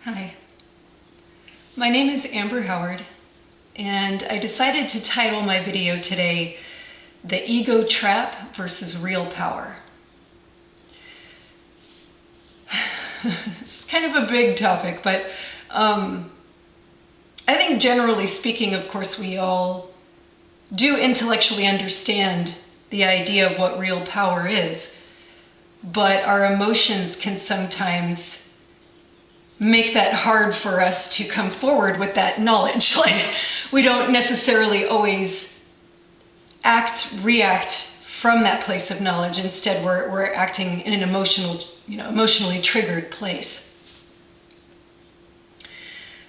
Hi, my name is Amber Howard, and I decided to title my video today, The Ego Trap versus Real Power. It's kind of a big topic, but I think generally speaking, of course, we all do intellectually understand the idea of what real power is, but our emotions can sometimes make that hard for us to come forward with that knowledge. Like, we don't necessarily always react from that place of knowledge. Instead, we're acting in an emotionally triggered place.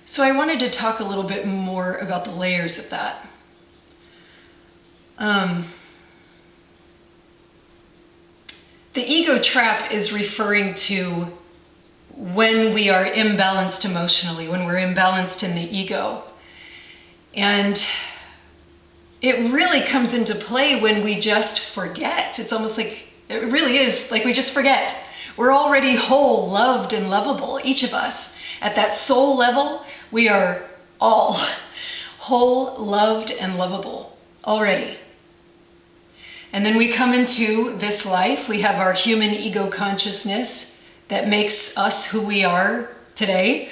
So I wanted to talk a little bit more about the layers of that. The ego trap is referring to when we are imbalanced emotionally, when we're imbalanced in the ego. And it really comes into play when we just forget. It's almost like, it really is like we just forget. We're already whole, loved, and lovable, each of us. At that soul level, we are all whole, loved, and lovable already. And then we come into this life, we have our human ego consciousness that makes us who we are today.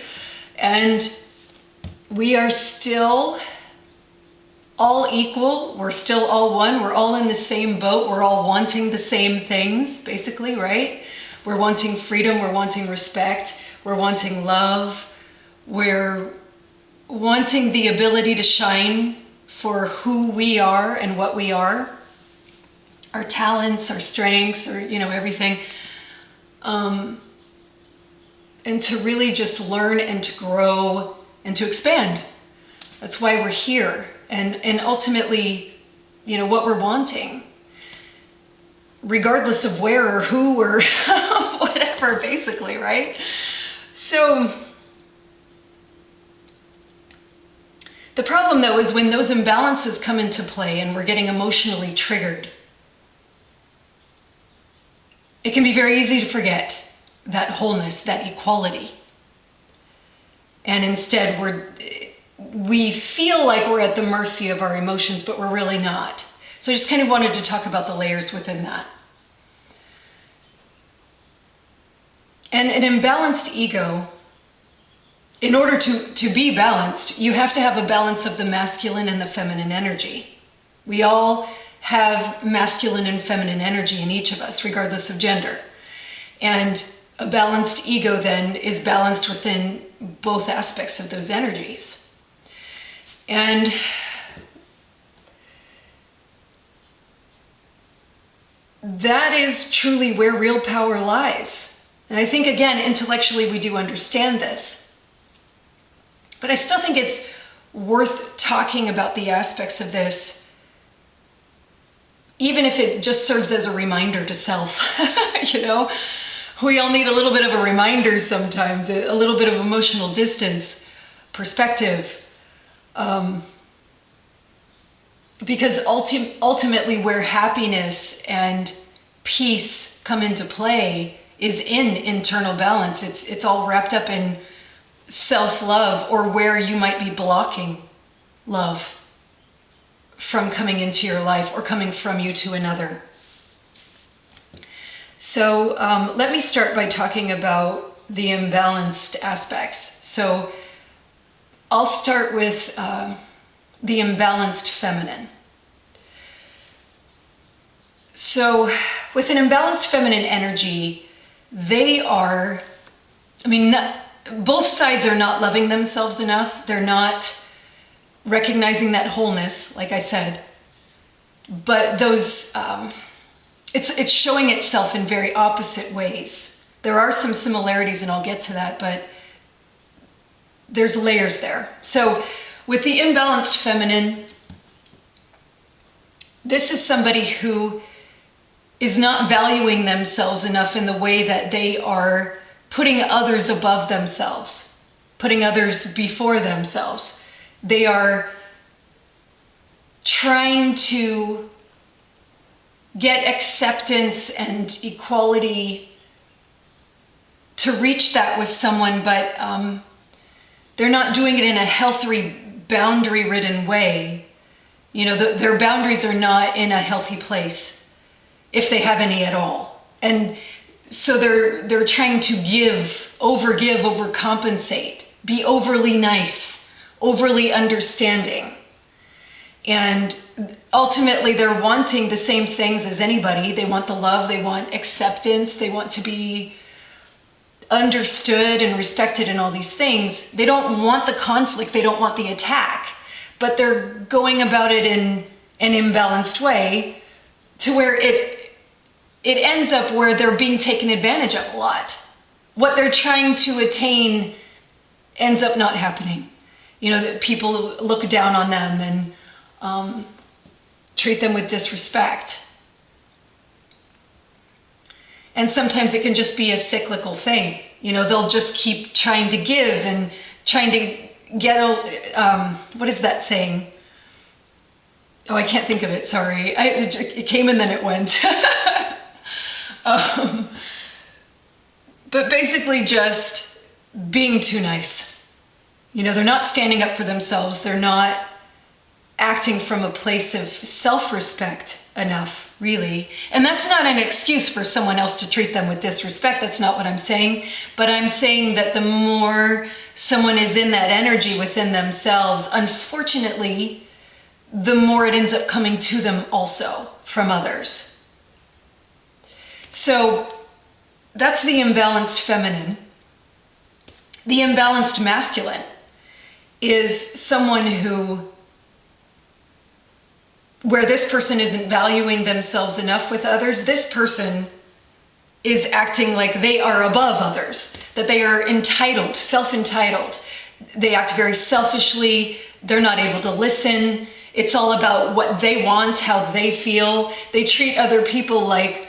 And we are still all equal. We're still all one. We're all in the same boat. We're all wanting the same things, basically, right? We're wanting freedom. We're wanting respect. We're wanting love. We're wanting the ability to shine for who we are and what we are. Our talents, our strengths, or, everything. And to really just learn and to grow and to expand. That's why we're here. And ultimately, what we're wanting. Regardless of where or who or whatever, basically, right? So the problem, though, is when those imbalances come into play and we're getting emotionally triggered, it can be very easy to forget that wholeness, that equality. And instead we feel like we're at the mercy of our emotions, but we're really not. So I just kind of wanted to talk about the layers within that. And an imbalanced ego, in order to be balanced, you have to have a balance of the masculine and the feminine energy. We all have masculine and feminine energy in each of us, regardless of gender. And a balanced ego then is balanced within both aspects of those energies. And that is truly where real power lies. And I think, again, intellectually we do understand this. But I still think it's worth talking about the aspects of this, even if it just serves as a reminder to self, We all need a little bit of a reminder sometimes, a little bit of emotional distance, perspective. Because ultimately where happiness and peace come into play is in internal balance. It's all wrapped up in self-love, or where you might be blocking love from coming into your life or coming from you to another. So let me start by talking about the imbalanced aspects. So I'll start with the imbalanced feminine. So with an imbalanced feminine energy, both sides are not loving themselves enough. They're not recognizing that wholeness, like I said. But those, it's showing itself in very opposite ways. There are some similarities, and I'll get to that, but there's layers there. So with the imbalanced feminine, this is somebody who is not valuing themselves enough in the way that they are putting others above themselves, putting others before themselves. They are trying to get acceptance and equality, to reach that with someone, but they're not doing it in a healthy, boundary-ridden way. Their boundaries are not in a healthy place, if they have any at all. And so they're trying to overcompensate, be overly nice, overly understanding. And ultimately they're wanting the same things as anybody. They want the love, they want acceptance, they want to be understood and respected and all these things. They don't want the conflict, they don't want the attack, but they're going about it in an imbalanced way to where it ends up where they're being taken advantage of a lot. What they're trying to attain ends up not happening. That people look down on them and treat them with disrespect. And sometimes it can just be a cyclical thing. They'll just keep trying to give and trying to get what is that saying? Oh, I can't think of it, sorry. It came and then it went. But basically just being too nice. They're not standing up for themselves. They're not acting from a place of self-respect enough, really. And that's not an excuse for someone else to treat them with disrespect. That's not what I'm saying. But I'm saying that the more someone is in that energy within themselves, unfortunately, the more it ends up coming to them also from others. So that's the imbalanced feminine. The imbalanced masculine is someone where this person isn't valuing themselves enough with others. This person is acting like they are above others, that they are entitled, self-entitled. They act very selfishly. They're not able to listen. It's all about what they want, how they feel. They treat other people like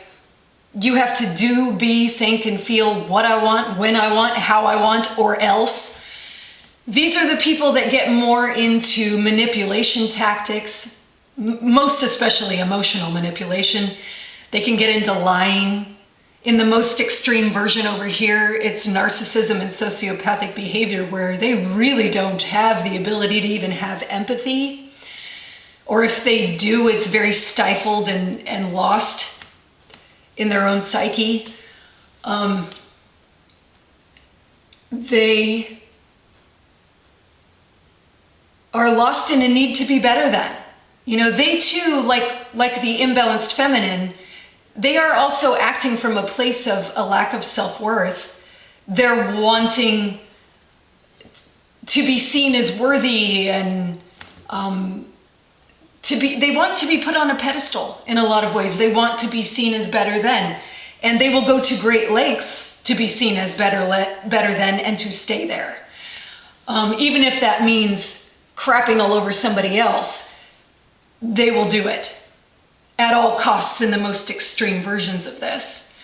you have to do, be, think, and feel what I want, when I want, how I want, or else. These are the people that get more into manipulation tactics, most especially emotional manipulation. They can get into lying. In the most extreme version over here, it's narcissism and sociopathic behavior, where they really don't have the ability to even have empathy. Or if they do, it's very stifled and lost in their own psyche. They are lost in a need to be better than. They too, like the imbalanced feminine, they are also acting from a place of a lack of self-worth. They're wanting to be seen as worthy and they want to be put on a pedestal in a lot of ways. They want to be seen as better than, and they will go to great lengths to be seen as better than and to stay there. Even if that means crapping all over somebody else, they will do it at all costs in the most extreme versions of this.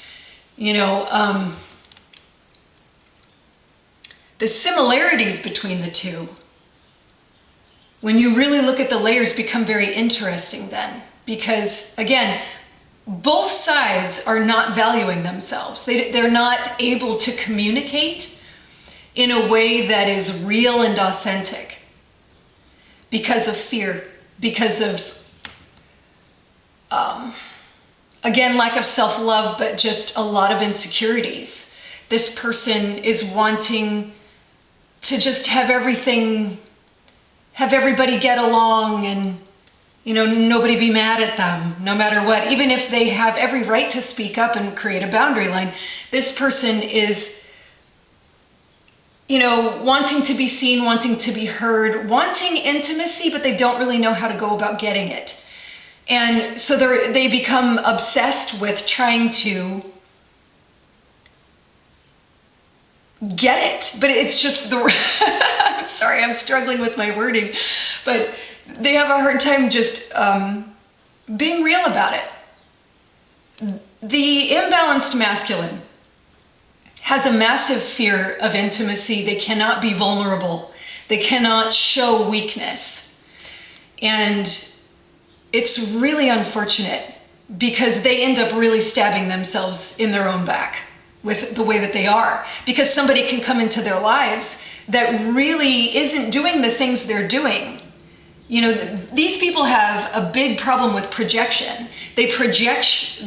The similarities between the two, when you really look at the layers, become very interesting then. Because again, both sides are not valuing themselves. They're not able to communicate in a way that is real and authentic because of fear, because of, again, lack of self-love, but just a lot of insecurities. This person is wanting to just have everybody get along and, nobody be mad at them, no matter what. Even if they have every right to speak up and create a boundary line, this person is, wanting to be seen, wanting to be heard, wanting intimacy, but they don't really know how to go about getting it. And so they become obsessed with trying to get it, but it's just I'm sorry, I'm struggling with my wording, but they have a hard time just being real about it. The imbalanced masculine has a massive fear of intimacy. They cannot be vulnerable. They cannot show weakness. And it's really unfortunate because they end up really stabbing themselves in their own back. with the way that they are, because somebody can come into their lives that really isn't doing the things they're doing. You know, these people have a big problem with projection. They project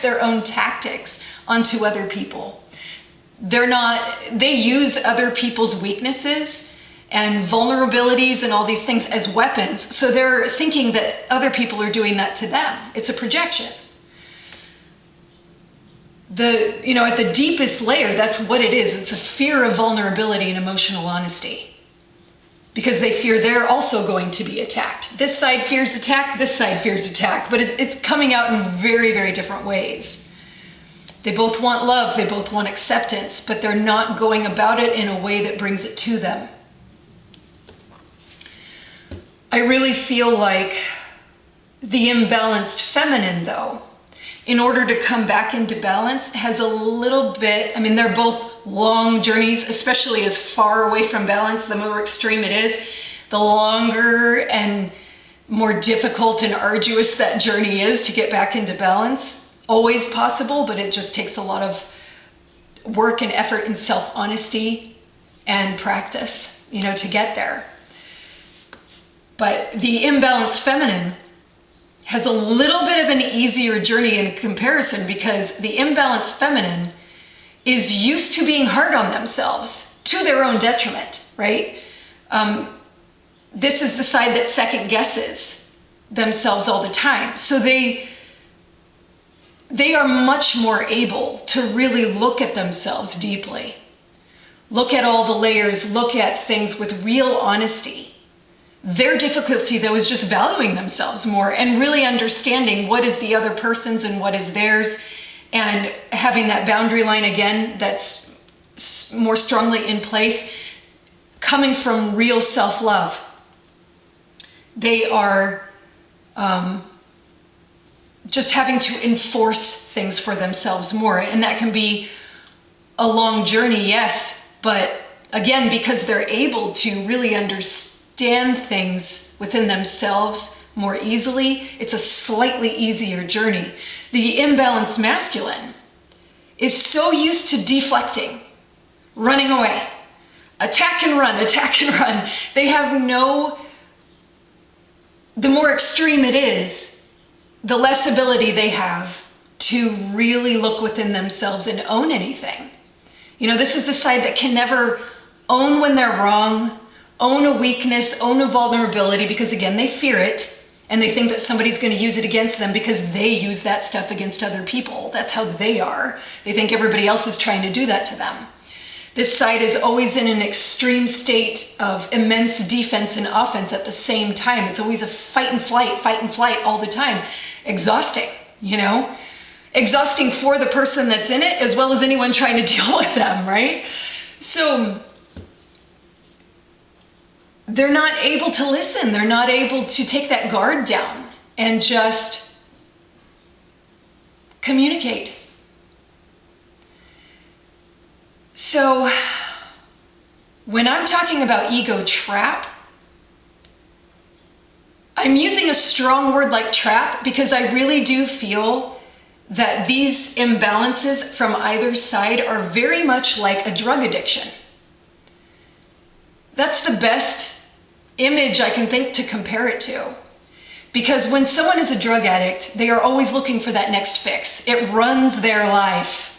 their own tactics onto other people. They use other people's weaknesses and vulnerabilities and all these things as weapons. So they're thinking that other people are doing that to them. It's a projection. At the deepest layer, that's what it is. It's a fear of vulnerability and emotional honesty. Because they fear they're also going to be attacked. This side fears attack, this side fears attack, but it's coming out in very, very different ways. They both want love, they both want acceptance, but they're not going about it in a way that brings it to them. I really feel like the imbalanced feminine, though, in order to come back into balance, has a little bit, they're both long journeys, especially as far away from balance, the more extreme it is, the longer and more difficult and arduous that journey is to get back into balance. Always possible, but it just takes a lot of work and effort and self-honesty and practice, to get there. But the imbalanced feminine has a little bit of an easier journey in comparison, because the imbalanced feminine is used to being hard on themselves to their own detriment, right? This is the side that second guesses themselves all the time. So they are much more able to really look at themselves deeply. Look at all the layers, look at things with real honesty. Their difficulty, though, is just valuing themselves more and really understanding what is the other person's and what is theirs, and having that boundary line again that's more strongly in place, coming from real self-love. They are just having to enforce things for themselves more, and that can be a long journey, yes, but again, because they're able to really understand things within themselves more easily, it's a slightly easier journey. The imbalanced masculine is so used to deflecting, running away, attack and run, attack and run. They have the more extreme it is, the less ability they have to really look within themselves and own anything. This is the side that can never own when they're wrong, own a weakness, own a vulnerability, because again, they fear it, and they think that somebody's going to use it against them because they use that stuff against other people. That's how they are. They think everybody else is trying to do that to them. This side is always in an extreme state of immense defense and offense at the same time. It's always a fight and flight all the time. Exhausting, Exhausting for the person that's in it, as well as anyone trying to deal with them, right? So they're not able to listen. They're not able to take that guard down and just communicate. So when I'm talking about ego trap, I'm using a strong word like trap because I really do feel that these imbalances from either side are very much like a drug addiction. That's the best image I can think to compare it to. Because when someone is a drug addict, they are always looking for that next fix. It runs their life.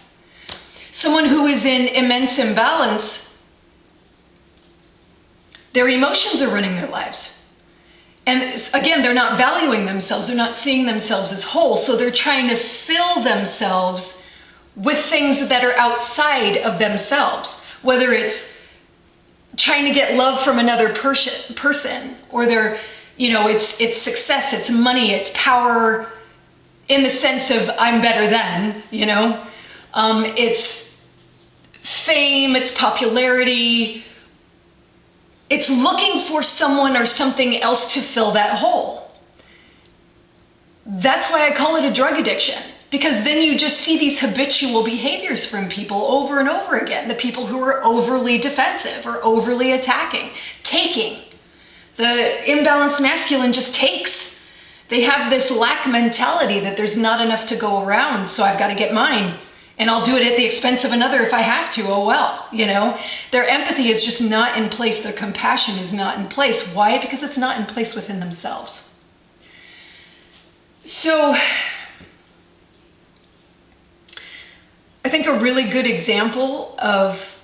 Someone who is in immense imbalance, their emotions are running their lives. And again, they're not valuing themselves. They're not seeing themselves as whole. So they're trying to fill themselves with things that are outside of themselves, whether it's trying to get love from another person, or they're, it's success, it's money, it's power in the sense of I'm better than, it's fame, it's popularity. It's looking for someone or something else to fill that hole. That's why I call it a drug addiction. Because then you just see these habitual behaviors from people over and over again. The people who are overly defensive or overly attacking, taking. The imbalanced masculine just takes. They have this lack mentality that there's not enough to go around, so I've got to get mine. And I'll do it at the expense of another if I have to. Oh well, Their empathy is just not in place. Their compassion is not in place. Why? Because it's not in place within themselves. So I think a really good example of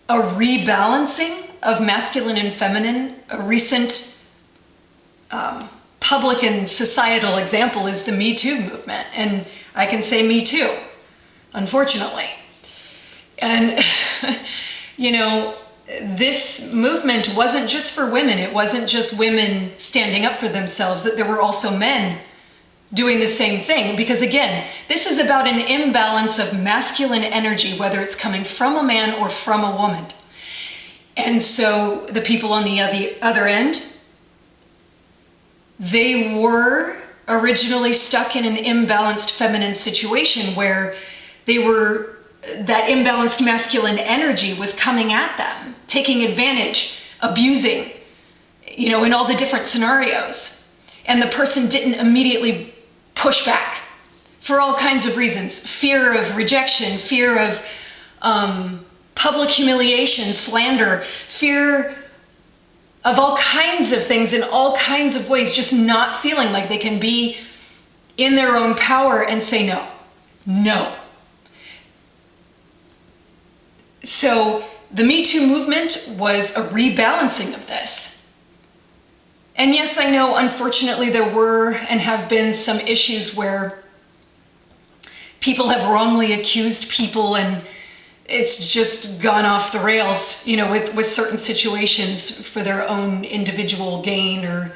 a rebalancing of masculine and feminine, a recent public and societal example is the Me Too movement. And I can say me too, unfortunately. And, this movement wasn't just for women. It wasn't just women standing up for themselves, that there were also men doing the same thing. Because again, this is about an imbalance of masculine energy, whether it's coming from a man or from a woman. And so the people on the other end, they were originally stuck in an imbalanced feminine situation where that imbalanced masculine energy was coming at them, taking advantage, abusing, in all the different scenarios. And the person didn't immediately push back for all kinds of reasons. Fear of rejection, fear of public humiliation, slander, fear of all kinds of things in all kinds of ways, just not feeling like they can be in their own power and say no. No. So the Me Too movement was a rebalancing of this. And yes, I know, unfortunately, there were and have been some issues where people have wrongly accused people and it's just gone off the rails, with certain situations for their own individual gain or,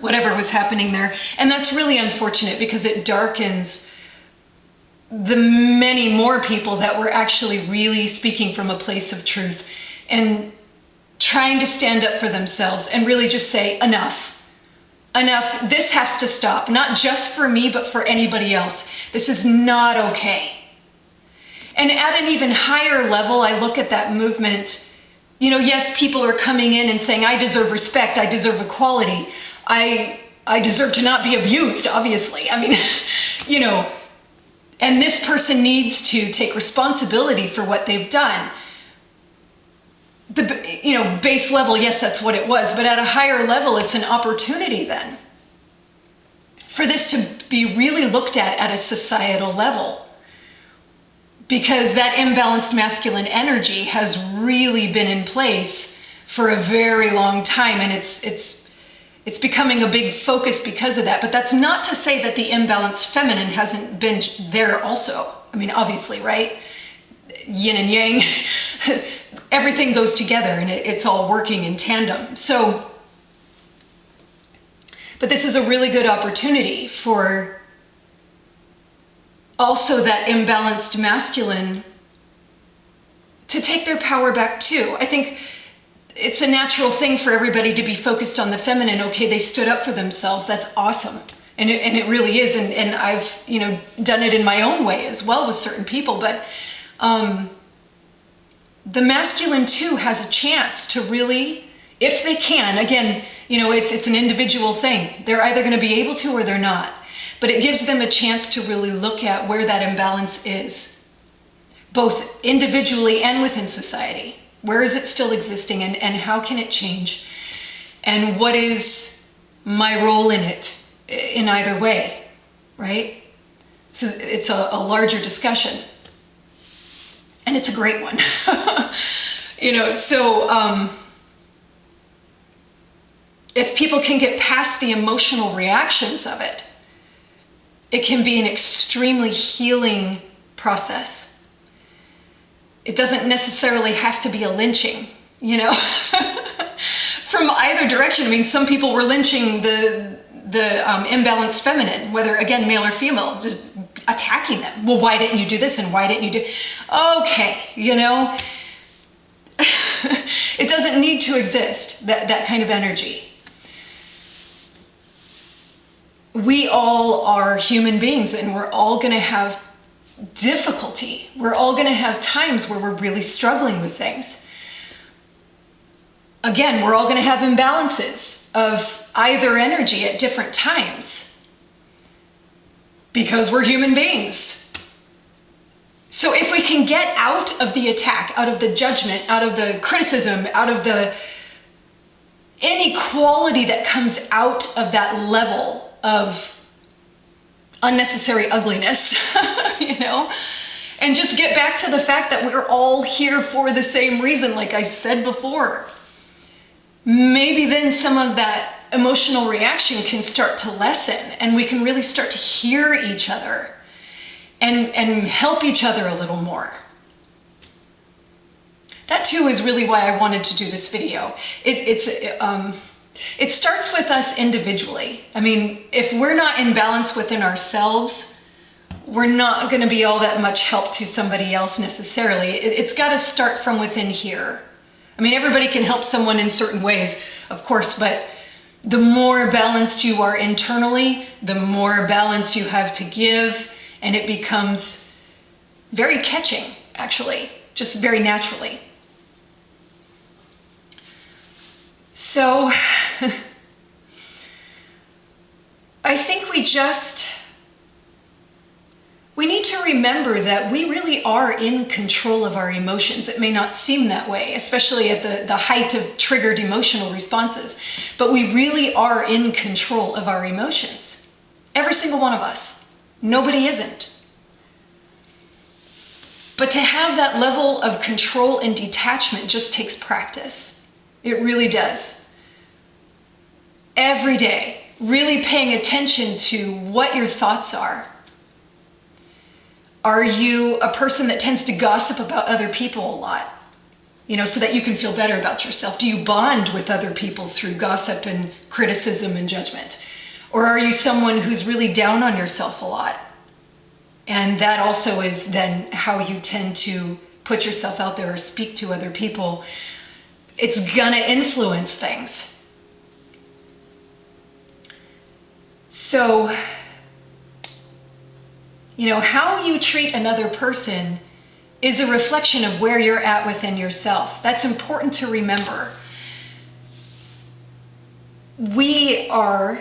whatever was happening there. And that's really unfortunate because it darkens the many more people that were actually really speaking from a place of truth and trying to stand up for themselves and really just say, enough. Enough, this has to stop, not just for me, but for anybody else. This is not okay. And at an even higher level, I look at that movement, yes, people are coming in and saying, I deserve respect, I deserve equality, I deserve to not be abused, obviously. I mean, and this person needs to take responsibility for what they've done. The base level, yes, that's what it was, but at a higher level, it's an opportunity then for this to be really looked at a societal level, because that imbalanced masculine energy has really been in place for a very long time, and it's becoming a big focus because of that. But that's not to say that the imbalanced feminine hasn't been there also. I mean, obviously, right? Yin and yang, everything goes together and it's all working in tandem. So, but this is a really good opportunity for also that imbalanced masculine to take their power back too. I think it's a natural thing for everybody to be focused on the feminine. Okay, they stood up for themselves. That's awesome. And it really is. And I've, done it in my own way as well with certain people. But the masculine too has a chance to really, if they can, again, it's an individual thing. They're either going to be able to or they're not. But it gives them a chance to really look at where that imbalance is, both individually and within society. Where is it still existing and how can it change? And what is my role in it in either way, right? So it's a larger discussion. And it's a great one. If people can get past the emotional reactions of it, it can be an extremely healing process. It doesn't necessarily have to be a lynching, from either direction. I mean, some people were lynching the imbalanced feminine, whether, again, male or female, just attacking them. Well, why didn't you do this? And why didn't you do... Okay, it doesn't need to exist, that kind of energy. We all are human beings and we're all going to have difficulty. We're all going to have times where we're really struggling with things. Again, we're all going to have imbalances of either energy at different times. because we're human beings. So if we can get out of the attack, out of the judgment, out of the criticism, out of the inequality that comes out of that level of unnecessary ugliness, you know, and just get back to the fact that we're all here for the same reason, like I said before, maybe then some of that emotional reaction can start to lessen, and we can really start to hear each other and help each other a little more. That too is really why I wanted to do this video. It starts with us individually. I mean, if we're not in balance within ourselves, we're not going to be all that much help to somebody else necessarily. It's got to start from within here. I mean, everybody can help someone in certain ways, of course, but the more balanced you are internally, the more balance you have to give, and it becomes very catching, actually, just very naturally. So I think we need to remember that we really are in control of our emotions. It may not seem that way, especially at the height of triggered emotional responses, but we really are in control of our emotions. Every single one of us. Nobody isn't. But to have that level of control and detachment just takes practice. It really does. Every day, really paying attention to what your thoughts are. Are you a person that tends to gossip about other people a lot? You know, so that you can feel better about yourself? Do you bond with other people through gossip and criticism and judgment? Or are you someone who's really down on yourself a lot? And that also is then how you tend to put yourself out there or speak to other people. It's gonna influence things. So, you know, how you treat another person is a reflection of where you're at within yourself. That's important to remember. We are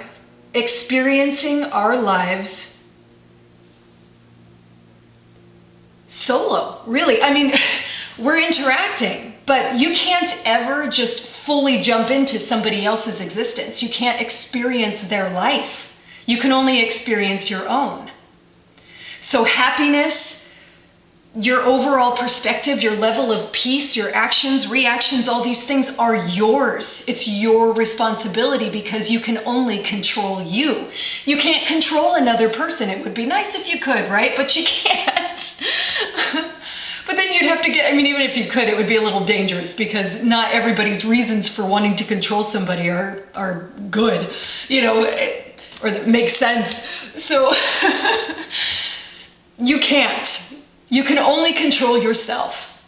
experiencing our lives solo, really. I mean, we're interacting, but you can't ever just fully jump into somebody else's existence. You can't experience their life. You can only experience your own. So happiness, your overall perspective, your level of peace, your actions, reactions, all these things are yours. It's your responsibility because you can only control you. You can't control another person. It would be nice if you could, right? But you can't. But then you'd have to get, I mean, even if you could, it would be a little dangerous because not everybody's reasons for wanting to control somebody are good, you know, or that make sense. So you can't. You can only control yourself.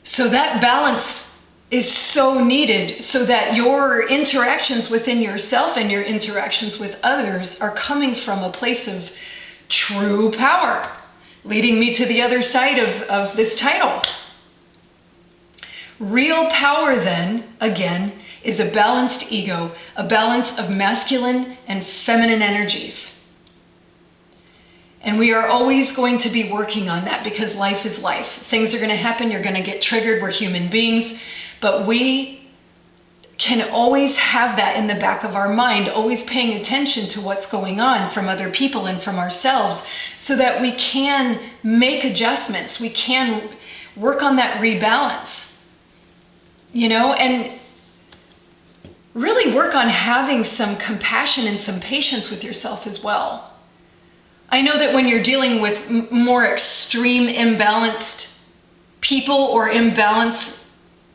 So that balance is so needed so that your interactions within yourself and your interactions with others are coming from a place of true power, leading me to the other side of this title. Real power then, again, is a balanced ego, a balance of masculine and feminine energies. And we are always going to be working on that because life is life. Things are going to happen. You're going to get triggered. We're human beings. But we can always have that in the back of our mind, always paying attention to what's going on from other people and from ourselves so that we can make adjustments. We can work on that rebalance, you know, and really work on having some compassion and some patience with yourself as well. I know that when you're dealing with more extreme imbalanced people or imbalanced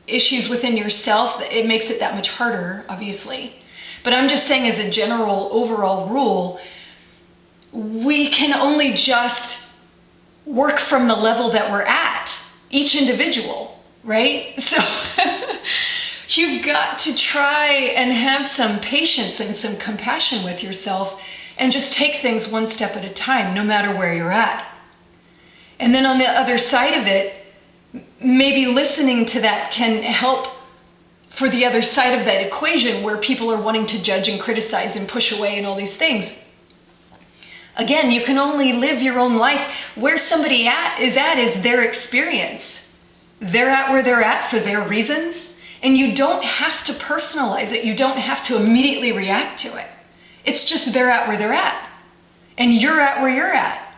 issues within yourself, it makes it that much harder, obviously. But I'm just saying as a general overall rule, we can only just work from the level that we're at, each individual, right? So you've got to try and have some patience and some compassion with yourself and just take things one step at a time, no matter where you're at. And then on the other side of it, maybe listening to that can help for the other side of that equation where people are wanting to judge and criticize and push away and all these things. Again, you can only live your own life. Where somebody is their experience. They're at where they're at for their reasons, and you don't have to personalize it. You don't have to immediately react to it. It's just they're at where they're at, and you're at where you're at.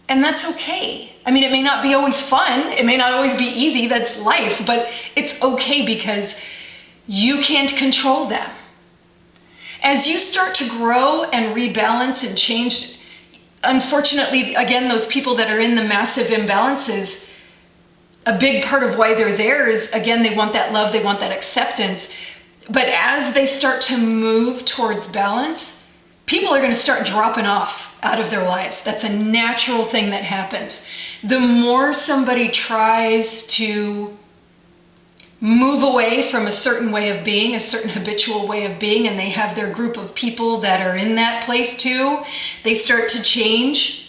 And that's okay. I mean, it may not be always fun. It may not always be easy. That's life, but it's okay because you can't control them. As you start to grow and rebalance and change, unfortunately, again, those people that are in the massive imbalances, a big part of why they're there is, again, they want that love, they want that acceptance. But as they start to move towards balance, people are going to start dropping off out of their lives. That's a natural thing that happens. The more somebody tries to move away from a certain way of being, a certain habitual way of being, and they have their group of people that are in that place too, they start to change.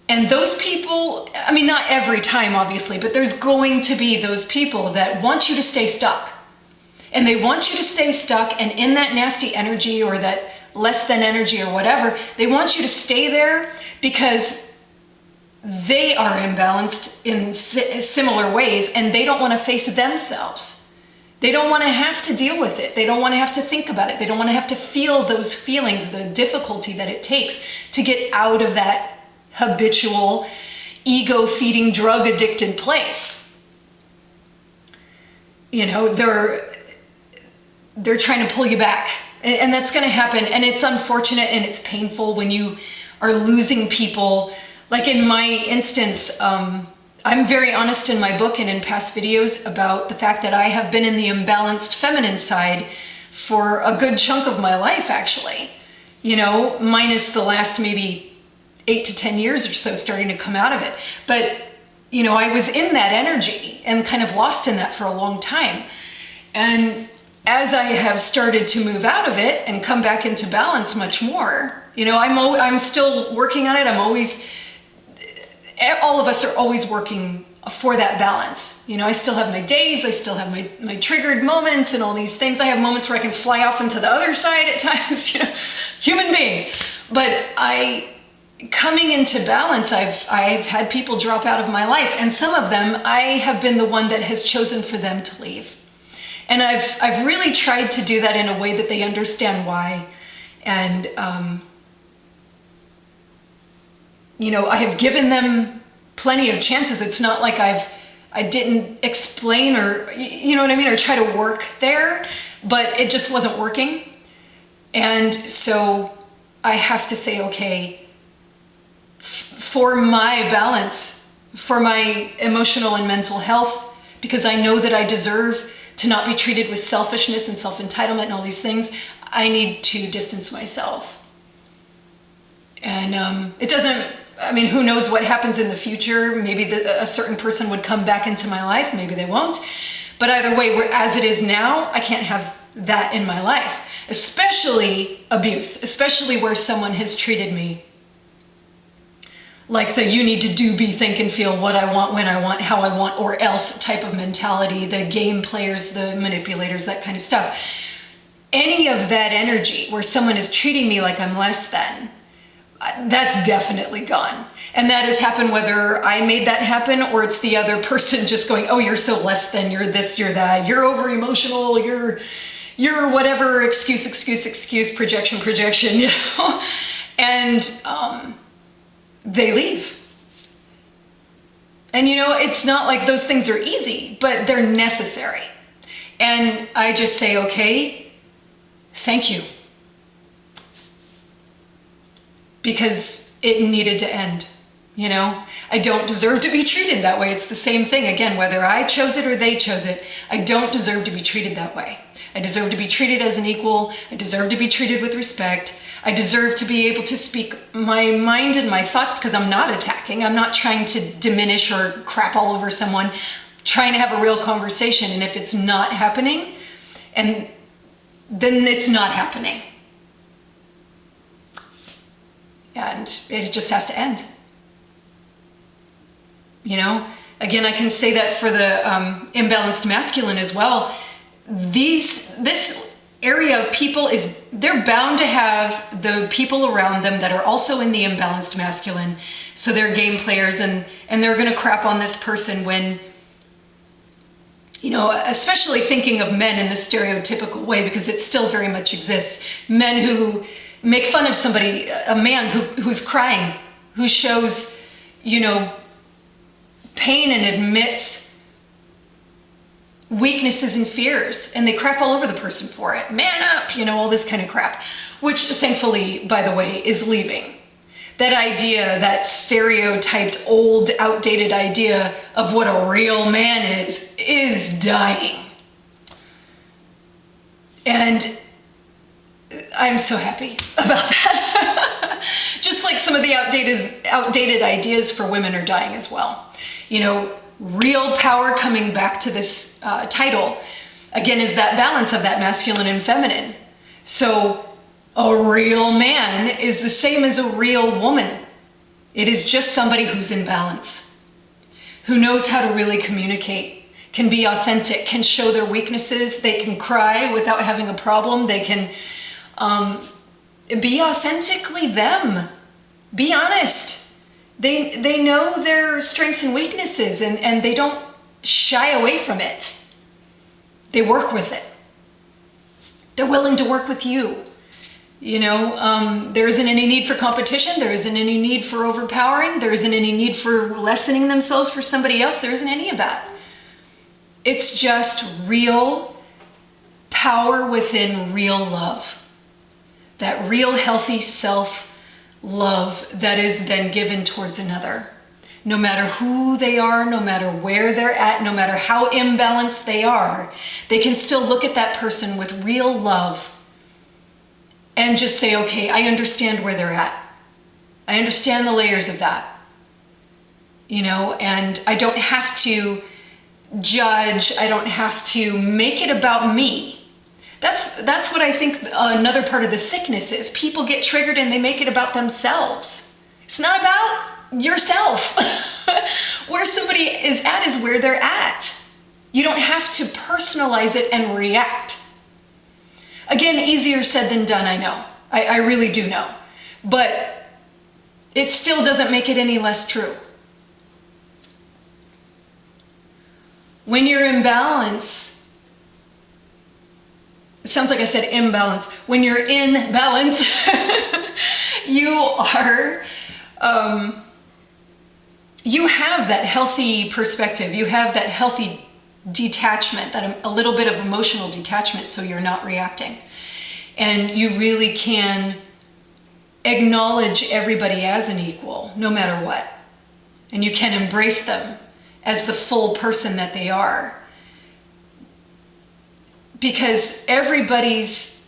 And those people, I mean, not every time, obviously, but there's going to be those people that want you to stay stuck. And they want you to stay stuck and in that nasty energy or that less than energy or whatever. They want you to stay there because they are imbalanced in similar ways and they don't want to face themselves. They don't want to have to deal with it. They don't want to have to think about it. They don't want to have to feel those feelings, the difficulty that it takes to get out of that habitual, ego-feeding, drug-addicted place. You know, they're trying to pull you back. And that's going to happen. And it's unfortunate and it's painful when you are losing people. Like in my instance, I'm very honest in my book and in past videos about the fact that I have been in the imbalanced feminine side for a good chunk of my life, actually. You know, minus the last maybe 8 to 10 years or so starting to come out of it. But, you know, I was in that energy and kind of lost in that for a long time. And as I have started to move out of it and come back into balance much more, you know, I'm still working on it. All of us are always working for that balance. You know, I still have my days, I still have my triggered moments and all these things. I have moments where I can fly off into the other side at times, you know, human being. But coming into balance, I've had people drop out of my life, and some of them, I have been the one that has chosen for them to leave. And I've really tried to do that in a way that they understand why. And, you know, I have given them plenty of chances. It's not like I didn't explain or, you know what I mean, or try to work there, but it just wasn't working. And so I have to say, okay, for my balance, for my emotional and mental health, because I know that I deserve to not be treated with selfishness and self-entitlement and all these things, I need to distance myself. And it doesn't, I mean, who knows what happens in the future? Maybe a certain person would come back into my life, maybe they won't. But either way, as it is now, I can't have that in my life. Especially abuse, especially where someone has treated me like the you need to do, be, think, and feel what I want, when I want, how I want, or else type of mentality, the game players, the manipulators, that kind of stuff. Any of that energy where someone is treating me like I'm less than, that's definitely gone. And that has happened whether I made that happen or it's the other person just going, oh, you're so less than, you're this, you're that, you're over emotional, you're whatever, excuse, projection, you know? And they leave. And you know, it's not like those things are easy, but they're necessary. And I just say, okay, thank you. Because it needed to end, you know? I don't deserve to be treated that way. It's the same thing, again, whether I chose it or they chose it, I don't deserve to be treated that way. I deserve to be treated as an equal. I deserve to be treated with respect. I deserve to be able to speak my mind and my thoughts because I'm not attacking. I'm not trying to diminish or crap all over someone. I'm trying to have a real conversation. And if it's not happening, and then it's not happening. And it just has to end. You know, again, I can say that for the imbalanced masculine as well. This area of people is they're bound to have the people around them that are also in the imbalanced masculine. So they're game players, and they're going to crap on this person when, you know, especially thinking of men in the stereotypical way, because it still very much exists. Men who make fun of somebody, a man who's crying, who shows, you know, pain and admits weaknesses and fears, and they crap all over the person for it. Man up, you know, all this kind of crap, which thankfully, by the way, is leaving. That idea, that stereotyped, old, outdated idea of what a real man is dying. And I'm so happy about that. Just like some of the outdated ideas for women are dying as well. You know, real power, coming back to this title, again, is that balance of that masculine and feminine. So a real man is the same as a real woman. It is just somebody who's in balance, who knows how to really communicate, can be authentic, can show their weaknesses. They can cry without having a problem. They can be authentically them. Be honest. They know their strengths and weaknesses, and they don't shy away from it. They work with it. They're willing to work with you. You know, there isn't any need for competition. There isn't any need for overpowering. There isn't any need for lessening themselves for somebody else. There isn't any of that. It's just real power within real love. That real healthy self-love that is then given towards another. No matter who they are, no matter where they're at, no matter how imbalanced they are, they can still look at that person with real love and just say, okay, I understand where they're at. I understand the layers of that. You know, and I don't have to judge. I don't have to make it about me. That's what I think another part of the sickness is. People get triggered and they make it about themselves. It's not about yourself. Where somebody is at is where they're at. You don't have to personalize it and react. Again, easier said than done, I know. I really do know. But it still doesn't make it any less true. When you're in balance, it sounds like I said imbalance. When you're in balance, you are, you have that healthy perspective. You have that healthy detachment, that a little bit of emotional detachment, so you're not reacting. And you really can acknowledge everybody as an equal, no matter what. And you can embrace them as the full person that they are. Because everybody's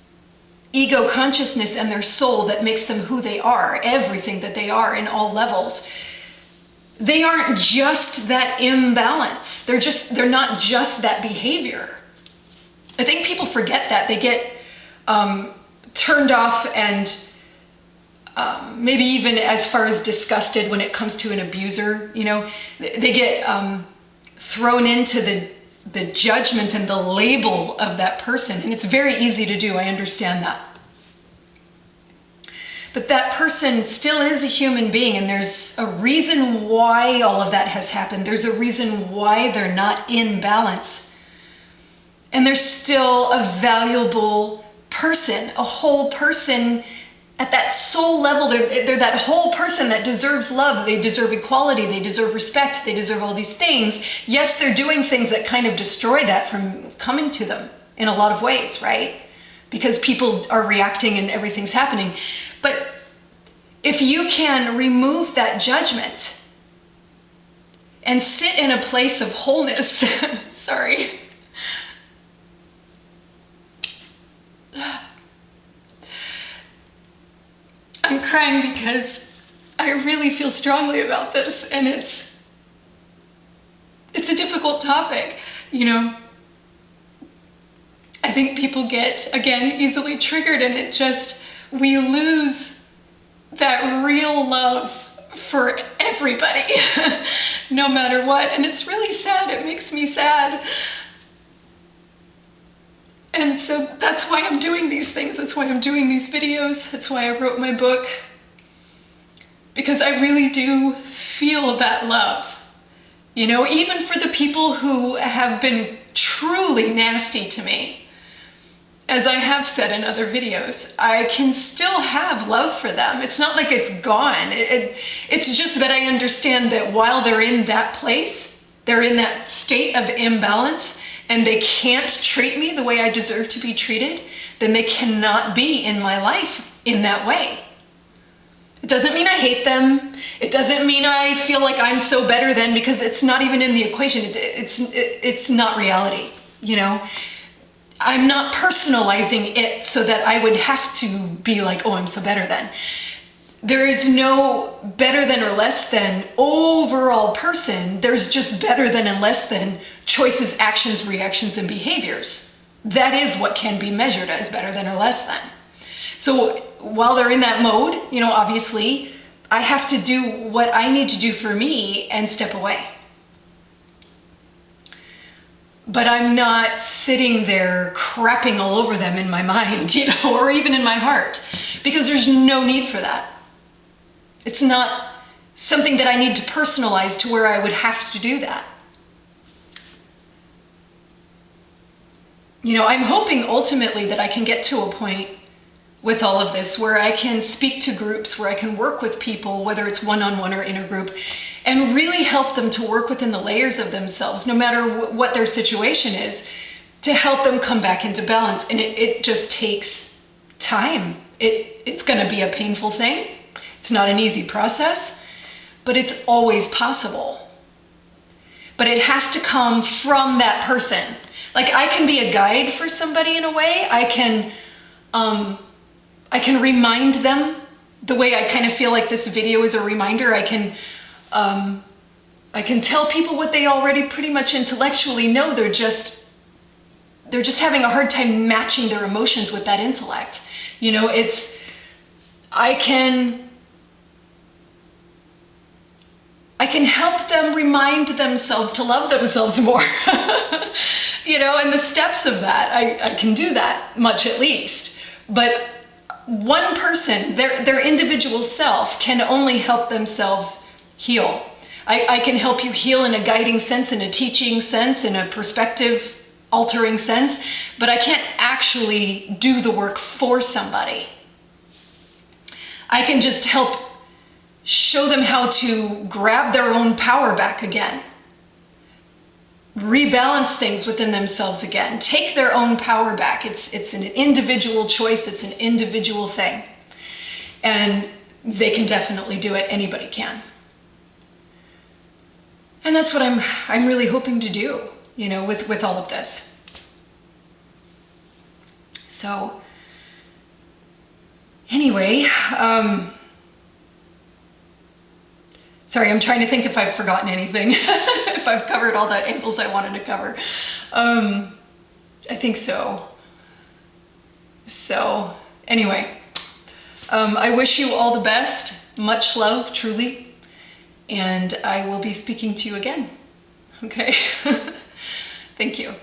ego consciousness and their soul that makes them who they are, everything that they are in all levels, they aren't just that imbalance. They're not just that behavior. I think people forget that. They get turned off and maybe even as far as disgusted when it comes to an abuser. You know, they get thrown into the judgment and the label of that person. And it's very easy to do. I understand that. But that person still is a human being, and there's a reason why all of that has happened. There's a reason why they're not in balance. And they're still a valuable person, a whole person at that soul level. They're that whole person that deserves love. They deserve equality. They deserve respect. They deserve all these things. Yes, they're doing things that kind of destroy that from coming to them in a lot of ways, right? Because people are reacting and everything's happening. But if you can remove that judgment and sit in a place of wholeness, sorry. I'm crying because I really feel strongly about this, and it's a difficult topic, you know. I think people get, again, easily triggered, and we lose that real love for everybody, no matter what. And it's really sad. It makes me sad. And so that's why I'm doing these things. That's why I'm doing these videos. That's why I wrote my book. Because I really do feel that love. You know, even for the people who have been truly nasty to me, as I have said in other videos, I can still have love for them. It's not like it's gone. It's just that I understand that while they're in that place, they're in that state of imbalance, and they can't treat me the way I deserve to be treated, then they cannot be in my life in that way. It doesn't mean I hate them. It doesn't mean I feel like I'm so better than, because it's not even in the equation. It's not reality, you know? I'm not personalizing it so that I would have to be like, oh, I'm so better than. There is no better than or less than overall person. There's just better than and less than choices, actions, reactions, and behaviors. That is what can be measured as better than or less than. So while they're in that mode, you know, obviously, I have to do what I need to do for me and step away. But I'm not sitting there crapping all over them in my mind, you know, or even in my heart, because there's no need for that. It's not something that I need to personalize to where I would have to do that. You know, I'm hoping ultimately that I can get to a point with all of this where I can speak to groups, where I can work with people, whether it's one-on-one or in a group, and really help them to work within the layers of themselves, no matter what their situation is, to help them come back into balance. And it just takes time. It's going to be a painful thing. It's not an easy process, but it's always possible. But it has to come from that person. Like, I can be a guide for somebody in a way. I can remind them the way I kind of feel like this video is a reminder. I can tell people what they already pretty much intellectually know. They're just having a hard time matching their emotions with that intellect. You know, I can help them remind themselves to love themselves more. You know, and the steps of that, I can do that much at least. But one person, their individual self, can only help themselves heal. I can help you heal in a guiding sense, in a teaching sense, in a perspective altering sense, but I can't actually do the work for somebody. I can just help show them how to grab their own power back again, rebalance things within themselves again, take their own power back. It's an individual choice. It's an individual thing. And they can definitely do it. Anybody can. And that's what I'm really hoping to do, you know, with all of this. So anyway, sorry, I'm trying to think if I've forgotten anything, if I've covered all the angles I wanted to cover. I think so. So anyway, I wish you all the best. Much love, truly. And I will be speaking to you again. Okay? Thank you.